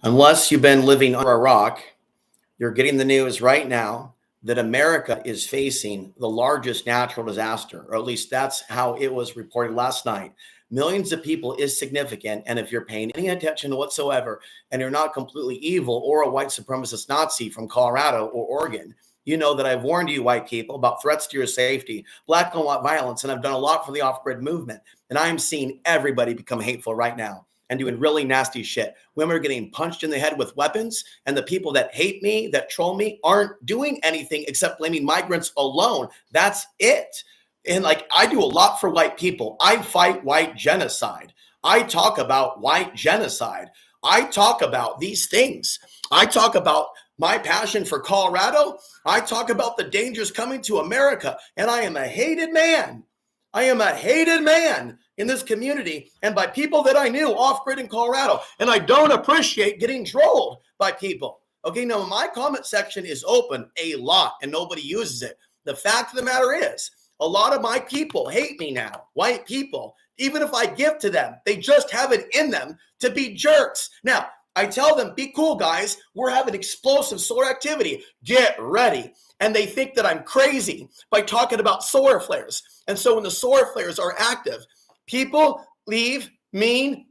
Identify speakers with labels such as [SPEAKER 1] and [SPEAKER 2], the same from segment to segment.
[SPEAKER 1] Unless you've been living under a rock, you're getting the news right now that America is facing the largest natural disaster, or at least that's how it was reported last night. Millions of people is significant. And if you're paying any attention whatsoever, and you're not completely evil or a white supremacist Nazi from Colorado or Oregon, you know that I've warned you, white people, about threats to your safety, black on white violence, and I've done a lot for the off-grid movement. And I am seeing everybody become hateful right now and doing really nasty shit. Women are getting punched in the head with weapons, and the people that hate me, that troll me, aren't doing anything except blaming migrants alone. That's it. And like, I do a lot for white people. I fight white genocide. I talk about white genocide. I talk about these things. I talk about my passion for Colorado. I talk about the dangers coming to America, and I am a hated man. I am a hated man in this community and by people that I knew off-grid in Colorado. And I don't appreciate getting trolled by people. Okay, now my comment section is open a lot and nobody uses it. The fact of the matter is, a lot of my people hate me now, white people. Even if I give to them, they just have it in them to be jerks. Now, I tell them, be cool, guys. We're having explosive solar activity. Get ready. And they think that I'm crazy by talking about solar flares. And so when the solar flares are active, people leave mean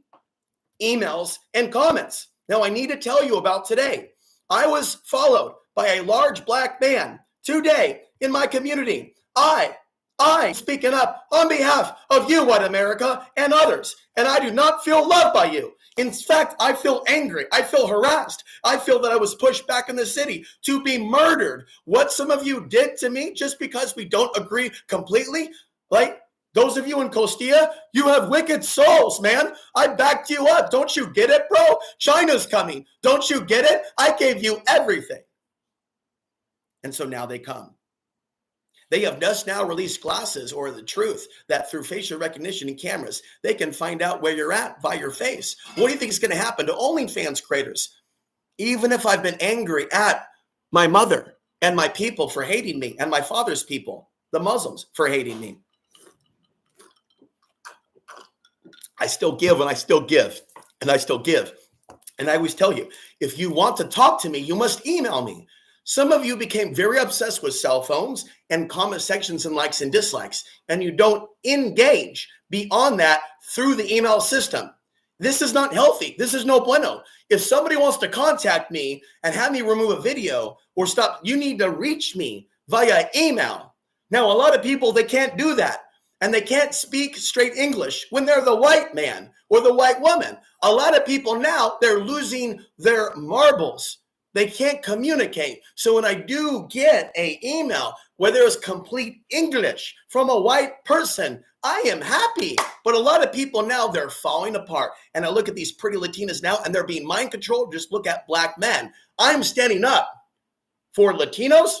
[SPEAKER 1] emails and comments. Now, I need to tell you about today. I was followed by a large black man today in my community. I speaking up on behalf of you, white America, and others. And I do not feel loved by you. In fact, I feel angry. I feel harassed. I feel that I was pushed back in the city to be murdered. What some of you did to me just because we don't agree completely, like those of you in Costilla, you have wicked souls, man. I backed you up. Don't you get it, bro? China's coming. Don't you get it? I gave you everything. And so now they come. They have just now released glasses or the truth that through facial recognition and cameras, they can find out where you're at by your face. What do you think is going to happen to OnlyFans creators? Even if I've been angry at my mother and my people for hating me and my father's people, the Muslims, for hating me, I still give and I still give and I still give. And I always tell you, if you want to talk to me, you must email me. Some of you became very obsessed with cell phones and comment sections and likes and dislikes, and you don't engage beyond that through the email system. This is not healthy. This is no bueno. If somebody wants to contact me and have me remove a video or stop, you need to reach me via email. Now, a lot of people, they can't do that, and they can't speak straight English when they're the white man or the white woman. A lot of people now, they're losing their marbles. They can't communicate. So when I do get an email where there is complete English from a white person, I am happy. But a lot of people now, they're falling apart. And I look at these pretty Latinas now, and they're being mind controlled. Just look at black men. I'm standing up for Latinos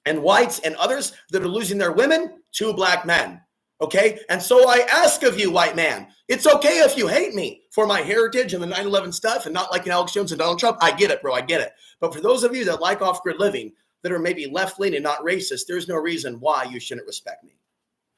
[SPEAKER 1] and whites and others that are losing their women to black men. Okay? And so I ask of you, white man, it's okay if you hate me for my heritage and the 9/11 stuff and not liking Alex Jones and Donald Trump. I get it, bro. I get it. But for those of you that like off-grid living, that are maybe left-leaning, not racist, there's no reason why you shouldn't respect me.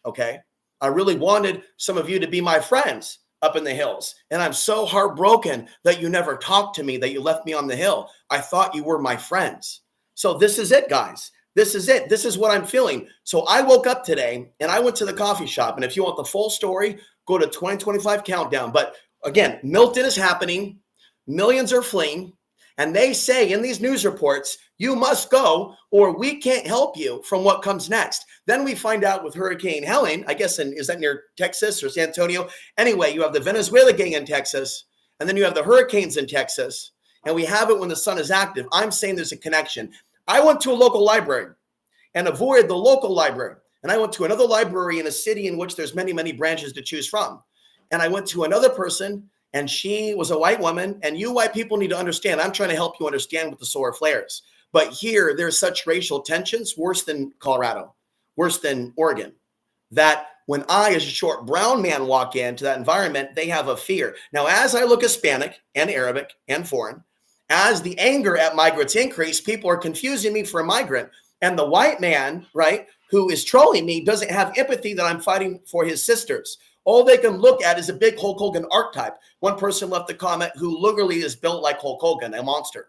[SPEAKER 1] Okay? I really wanted some of you to be my friends up in the hills. And I'm so heartbroken that you never talked to me, that you left me on the hill. I thought you were my friends. So this is it, guys. This is it. This is what I'm feeling. So I woke up today and I went to the coffee shop. And if you want the full story, go to 2025 countdown. But again, Milton is happening. Millions are fleeing. And they say in these news reports, you must go or we can't help you from what comes next. Then we find out with Hurricane Helen, I guess, is that near Texas or San Antonio? Anyway, you have the Venezuela gang in Texas. And then you have the hurricanes in Texas. And we have it when the sun is active. I'm saying there's a connection. I went to a local library and avoided the local library. And I went to another library in a city in which there's many, many branches to choose from. And I went to another person, and she was a white woman. And you white people need to understand, I'm trying to help you understand with the solar flares. But here, there's such racial tensions, worse than Colorado, worse than Oregon, that when I, as a short brown man, walk into that environment, they have a fear. Now, as I look Hispanic and Arabic and foreign, as the anger at migrants increase, people are confusing me for a migrant. And the white man, right, who is trolling me doesn't have empathy that I'm fighting for his sisters All they can look at is a big Hulk Hogan archetype. One person left a comment who literally is built like Hulk Hogan, a monster.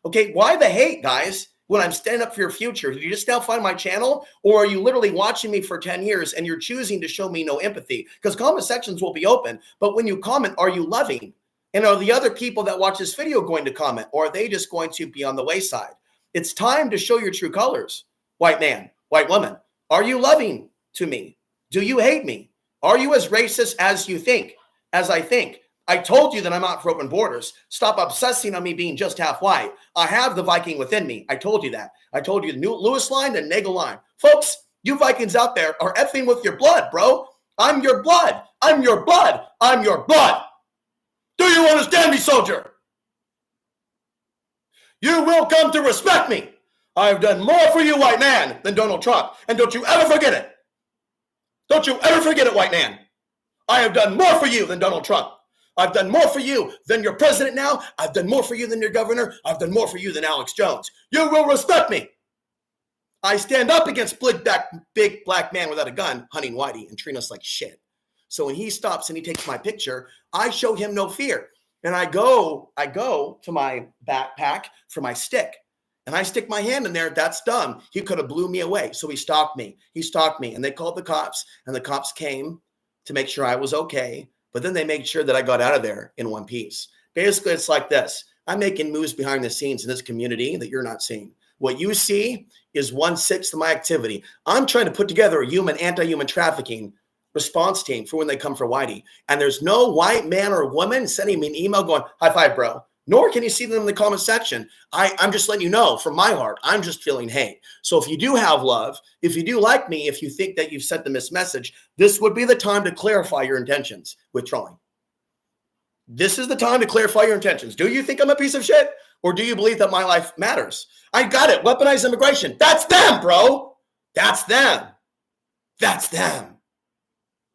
[SPEAKER 1] Okay, why the hate, guys? When I'm standing up for your future, did you just now find my channel? Or are you literally watching me for 10 years and you're choosing to show me no empathy? Because comment sections will be open. But when you comment, are you loving? And are the other people that watch this video going to comment? Or are they just going to be on the wayside? It's time to show your true colors. White man, white woman, are you loving to me? Do you hate me? Are you as racist as you think, as I think? I told you that I'm out for open borders. Stop obsessing on me being just half white. I have the Viking within me. I told you that. I told you the New Lewis line and Nagel line. Folks, you Vikings out there are effing with your blood, bro. I'm your blood. I'm your blood. I'm your blood. Do you understand me, soldier? You will come to respect me. I have done more for you, white man, than Donald Trump. And don't you ever forget it. Don't you ever forget it, white man. I have done more for you than Donald Trump. I've done more for you than your president now. I've done more for you than your governor. I've done more for you than Alex Jones. You will respect me. I stand up against big black man without a gun hunting Whitey and treating us like shit. So when he stops and he takes my picture, I show him no fear. And I go to my backpack for my stick. And I stick my hand in there. That's dumb. He could have blew me away. So he stalked me. And they called the cops. And the cops came to make sure I was okay. But then they made sure that I got out of there in one piece. Basically, it's like this. I'm making moves behind the scenes in this community that you're not seeing. What you see is 1/6 of my activity. I'm trying to put together a anti-human trafficking response team for when they come for Whitey. And there's no white man or woman sending me an email going, high five, bro. Nor can you see them in the comment section. I'm just letting you know from my heart, I'm just feeling hate. So if you do have love, if you do like me, if you think that you've sent them this message, this would be the time to clarify your intentions with trolling. This is the time to clarify your intentions. Do you think I'm a piece of shit? Or do you believe that my life matters? I got it. Weaponized immigration. That's them, bro. That's them. That's them.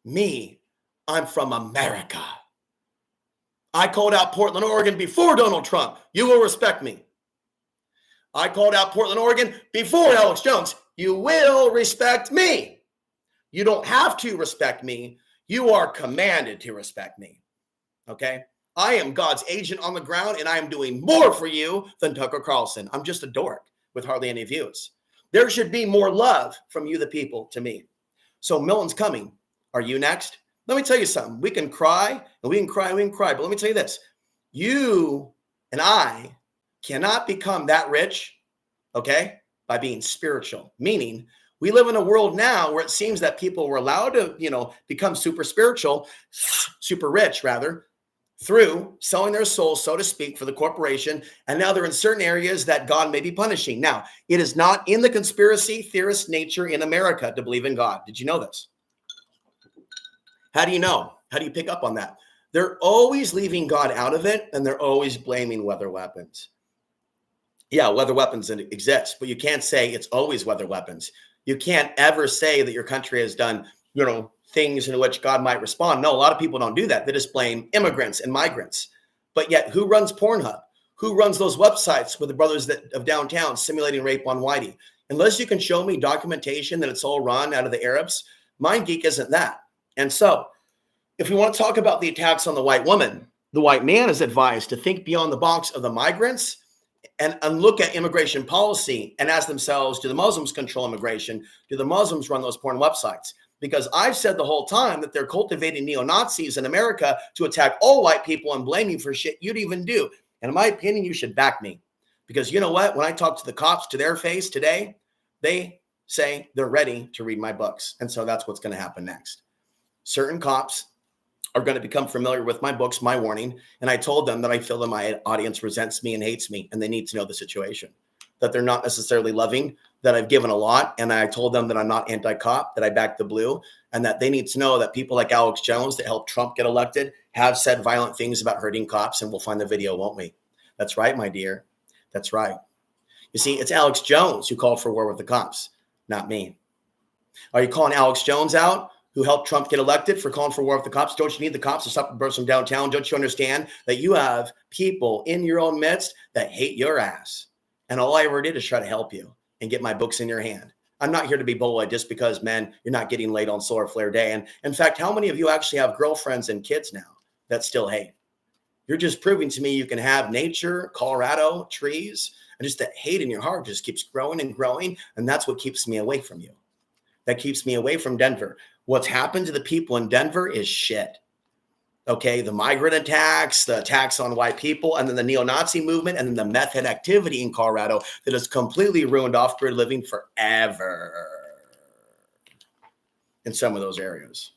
[SPEAKER 1] Me, I'm from America. I called out Portland, Oregon before Donald Trump. You will respect me. I called out Portland, Oregon before Alex Jones. You will respect me. You don't have to respect me. You are commanded to respect me. Okay? I am God's agent on the ground, and I am doing more for you than Tucker Carlson. I'm just a dork with hardly any views. There should be more love from you, the people, to me. So Milton's coming. Are you next? Let me tell you something. We can cry and we can cry and we can cry. But let me tell you this. You and I cannot become that rich, okay, by being spiritual. Meaning we live in a world now where it seems that people were allowed to, become super spiritual, super rich rather, through selling their souls, so to speak, for the corporation. And now they're in certain areas that God may be punishing. Now, it is not in the conspiracy theorist nature in America to believe in God. Did you know this? How do you know? How do you pick up on that? They're always leaving God out of it, and they're always blaming weather weapons. Yeah, weather weapons exist, but you can't say it's always weather weapons. You can't ever say that your country has done, things in which God might respond. No, a lot of people don't do that. They just blame immigrants and migrants. But yet, who runs Pornhub? Who runs those websites with the brothers of downtown simulating rape on Whitey? Unless you can show me documentation that it's all run out of the Arabs, MindGeek isn't that. And so, if we want to talk about the attacks on the white woman, the white man is advised to think beyond the box of the migrants and look at immigration policy and ask themselves, do the Muslims control immigration? Do the Muslims run those porn websites? Because I've said the whole time that they're cultivating neo-Nazis in America to attack all white people and blame you for shit you'd even do. And in my opinion, you should back me. Because you know what? When I talk to the cops to their face today, they say they're ready to read my books. And so that's what's going to happen next. Certain cops are going to become familiar with my books, my warning. And I told them that I feel that my audience resents me and hates me, and they need to know the situation, that they're not necessarily loving, that I've given a lot. And I told them that I'm not anti-cop, that I back the blue, and that they need to know that people like Alex Jones that helped Trump get elected have said violent things about hurting cops, and we'll find the video, won't we? That's right, my dear. That's right. You see, it's Alex Jones who called for war with the cops, not me. Are you calling Alex Jones out, who helped Trump get elected, for calling for war with the cops? Don't you need the cops to stop the birds from downtown? Don't you understand that you have people in your own midst that hate your ass? And all I ever did is try to help you and get my books in your hand. I'm not here to be bullied just because, men, you're not getting laid on solar flare day. And in fact, how many of you actually have girlfriends and kids now that still hate? You're just proving to me you can have nature, Colorado, trees, and just that hate in your heart just keeps growing and growing. And that's what keeps me away from you. That keeps me away from Denver. What's happened to the people in Denver is shit. Okay, the migrant attacks, the attacks on white people, and then the neo-Nazi movement, and then the meth head activity in Colorado that has completely ruined off-grid living forever in some of those areas.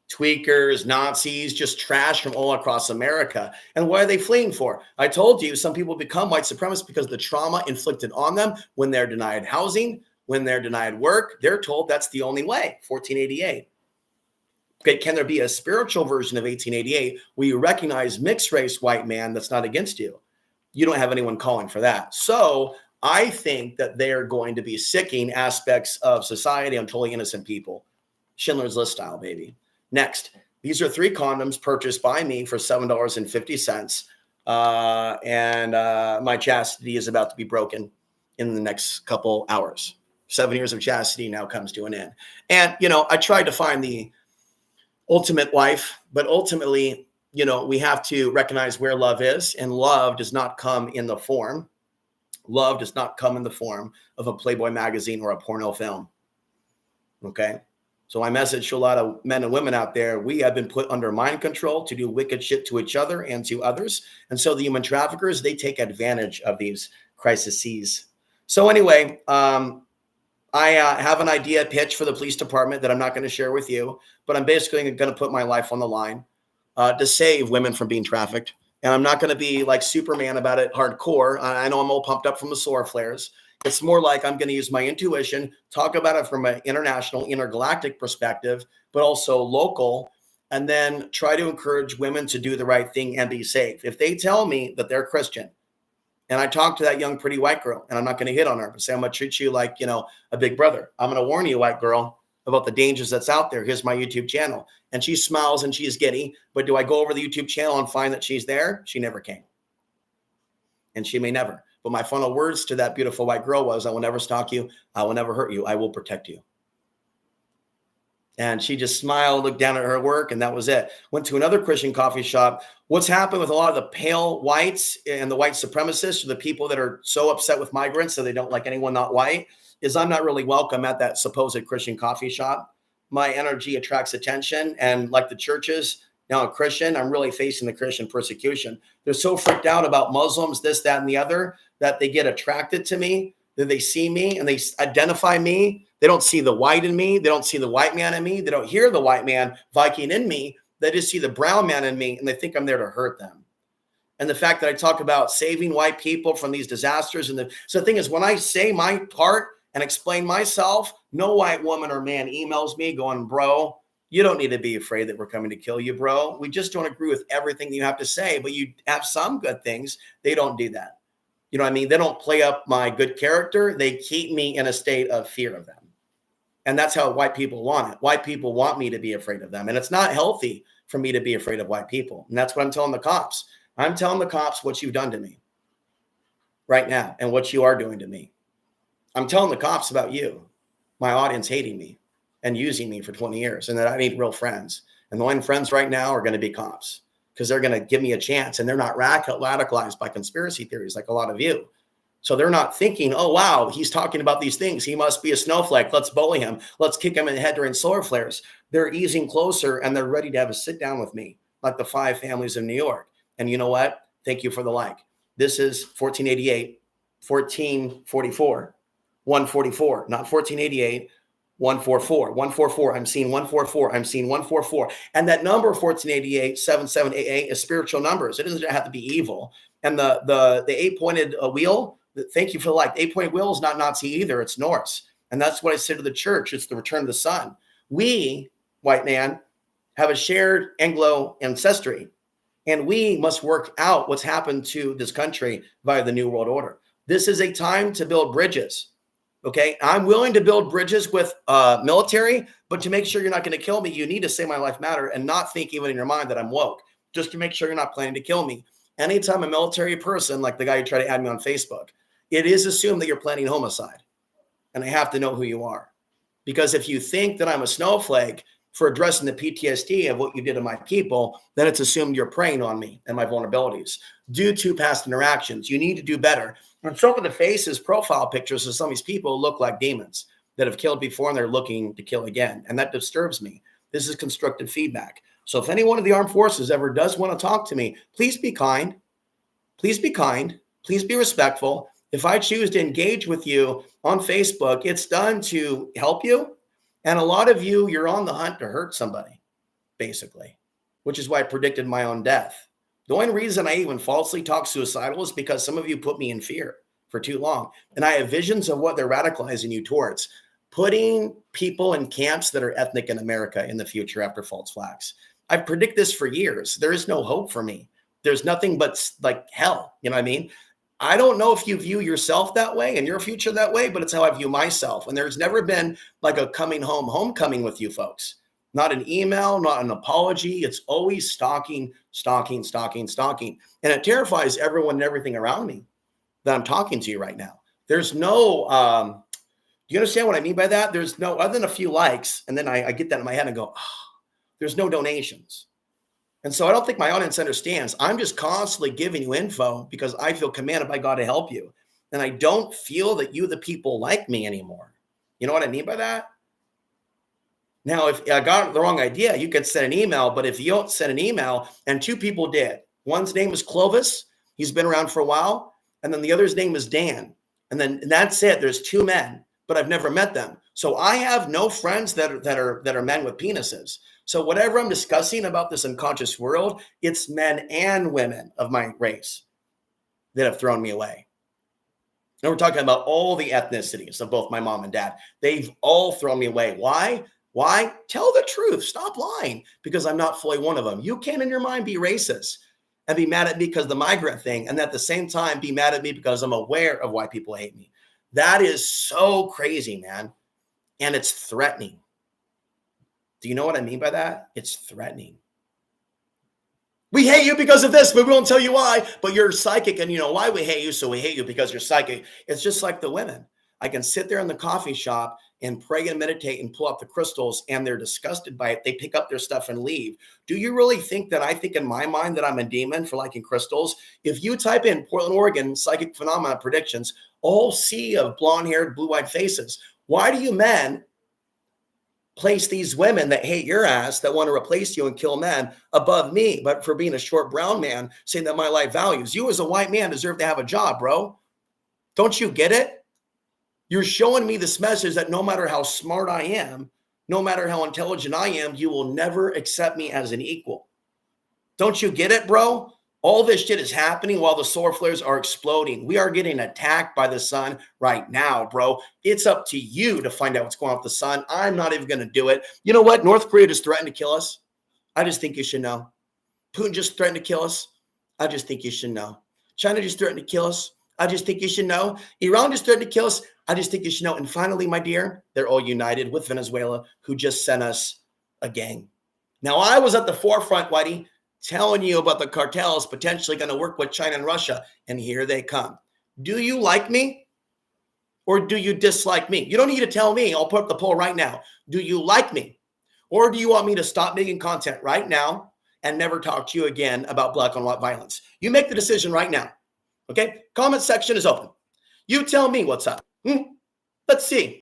[SPEAKER 1] Tweakers, Nazis, just trash from all across America. And what are they fleeing for? I told you some people become white supremacists because of the trauma inflicted on them when they're denied housing, when they're denied work. They're told that's the only way, 1488. Okay, can there be a spiritual version of 1888 where you recognize mixed race white man that's not against you? You don't have anyone calling for that. So I think that they're going to be sicking aspects of society on totally innocent people. Schindler's List style, baby. Next, these are 3 condoms purchased by me for $7.50. And my chastity is about to be broken in the next couple hours. 7 years of chastity now comes to an end. And, I tried to find the ultimate wife, but ultimately, we have to recognize where love is, and love does not come in the form. Love does not come in the form of a Playboy magazine or a porno film. Okay. So my message to a lot of men and women out there, we have been put under mind control to do wicked shit to each other and to others. And so the human traffickers, they take advantage of these crises. So anyway, I have an idea pitch for the police department that I'm not going to share with you, but I'm basically going to put my life on the line to save women from being trafficked. And I'm not going to be like Superman about it hardcore. I know I'm all pumped up from the solar flares. It's more like I'm going to use my intuition, talk about it from an international, intergalactic perspective, but also local, and then try to encourage women to do the right thing and be safe. If they tell me that they're Christian, and I talk to that young, pretty white girl, and I'm not going to hit on her, but say, I'm going to treat you like, a big brother. I'm going to warn you, white girl, about the dangers that's out there. Here's my YouTube channel. And she smiles and she's giddy. But do I go over the YouTube channel and find that she's there? She never came. And she may never. But my final words to that beautiful white girl was, I will never stalk you. I will never hurt you. I will protect you. And she just smiled, looked down at her work, and that was it. Went to another Christian coffee shop. What's happened with a lot of the pale whites and the white supremacists, or the people that are so upset with migrants so they don't like anyone not white, is I'm not really welcome at that supposed Christian coffee shop. My energy attracts attention. And like the churches, now a Christian, I'm really facing the Christian persecution. They're so freaked out about Muslims, this, that, and the other, that they get attracted to me, that they see me and they identify me. They don't see the white in me. They don't see the white man in me. They don't hear the white man Viking in me. They just see the brown man in me, and they think I'm there to hurt them. And the fact that I talk about saving white people from these disasters. So the thing is, when I say my part and explain myself, no white woman or man emails me going, bro, you don't need to be afraid that we're coming to kill you, bro. We just don't agree with everything you have to say, but you have some good things. They don't do that. You know what I mean? They don't play up my good character. They keep me in a state of fear of them. And that's how white people want it. White people want me to be afraid of them. And it's not healthy for me to be afraid of white people. And that's what I'm telling the cops. I'm telling the cops what you've done to me right now and what you are doing to me. I'm telling the cops about you, my audience hating me and using me for 20 years, and that I need real friends. And the only friends right now are going to be cops, because they're going to give me a chance, and they're not radicalized by conspiracy theories like a lot of you. So they're not thinking, oh, wow, he's talking about these things. He must be a snowflake. Let's bully him. Let's kick him in the head during solar flares. They're easing closer, and they're ready to have a sit down with me, like the 5 families in New York. And you know what? Thank you for the like. This is 1488, 1444, 144, not 1488, 144, 144. I'm seeing 144. I'm seeing 144. And that number 1488, 7788 is spiritual numbers. It doesn't have to be evil. And the 8-pointed wheel, thank you for the like. The 8-pointed wheel is not Nazi either. It's Norse. And that's what I said to the church. It's the return of the sun. We, white man, have a shared Anglo ancestry. And we must work out what's happened to this country via the New World Order. This is a time to build bridges. Okay, I'm willing to build bridges with military, but to make sure you're not going to kill me, you need to say my life matter and not think even in your mind that I'm woke, just to make sure you're not planning to kill me. Anytime a military person, like the guy who tried to add me on Facebook, it is assumed that you're planning homicide. and I have to know who you are. Because if you think that I'm a snowflake for addressing the PTSD of what you did to my people, then it's assumed you're preying on me and my vulnerabilities due to past interactions. You need to do better. And some of the faces, profile pictures of some of these people look like demons that have killed before and they're looking to kill again. And that disturbs me. This is constructive feedback. So if anyone of the armed forces ever does want to talk to me, please be kind. Please be kind. Please be respectful. If I choose to engage with you on Facebook, it's done to help you. And a lot of you, you're on the hunt to hurt somebody, basically, which is why I predicted my own death. The only reason I even falsely talk suicidal is because some of you put me in fear for too long. And I have visions of what they're radicalizing you towards, putting people in camps that are ethnic in America in the future after false flags. I predict this for years. There is no hope for me. There's nothing but like hell. You know what I mean? I don't know if you view yourself that way and your future that way, but it's how I view myself. And there's never been like a coming home, homecoming with you folks. Not an email, not an apology. It's always stalking, stalking, stalking, stalking. And it terrifies everyone and everything around me that I'm talking to you right now. There's no, do you understand what I mean by that? There's no, other than a few likes. And then I get that in my head and go, oh, there's no donations. And so I don't think my audience understands. I'm just constantly giving you info because I feel commanded by God to help you. And I don't feel that you, the people, like me anymore. You know what I mean by that? Now, if I got the wrong idea, you could send an email. But if you don't send an email, and two people did. One's name is Clovis. He's been around for a while. And then the other's name is Dan. And that's it. There's two men, but I've never met them. So I have no friends that are men with penises. So whatever I'm discussing about this unconscious world, it's men and women of my race that have thrown me away. And we're talking about all the ethnicities of both my mom and dad. They've all thrown me away. Why? Why? Tell the truth. Stop lying, because I'm not fully one of them. You can in your mind be racist and be mad at me because of the migrant thing, and at the same time be mad at me because I'm aware of why people hate me. That is so crazy, man. And it's threatening. Do you know what I mean by that? It's threatening. We hate you because of this, but we won't tell you why. But you're psychic, and you know why we hate you, so we hate you because you're psychic. It's just like the women. I can sit there in the coffee shop and pray and meditate and pull out the crystals, and they're disgusted by it. They pick up their stuff and leave. Do you really think that I think in my mind that I'm a demon for liking crystals? If you type in Portland, Oregon, psychic phenomena predictions, all sea of blonde-haired, blue-eyed faces. Why do you men place these women that hate your ass, that want to replace you and kill men, above me, but for being a short brown man, saying that my life values? You as a white man deserve to have a job, bro. Don't you get it? You're showing me this message that no matter how smart I am, no matter how intelligent I am, you will never accept me as an equal. Don't you get it, bro? All this shit is happening while the solar flares are exploding. We are getting attacked by the sun right now, bro. It's up to you to find out what's going on with the sun. I'm not even going to do it. You know what? North Korea just threatened to kill us. I just think you should know. Putin just threatened to kill us. I just think you should know. China just threatened to kill us. I just think you should know. Iran just threatened to kill us. I just think you should know. And finally, my dear, they're all united with Venezuela, who just sent us a gang. Now, I was at the forefront, Whitey, telling you about the cartels potentially going to work with China and Russia, and here they come. Do you like me or do you dislike me? You don't need to tell me. I'll put up the poll right now. Do you like me, or do you want me to stop making content right now and never talk to you again about black on white violence? You make the decision right now. Okay? Comment section is open. You tell me what's up. Let's see.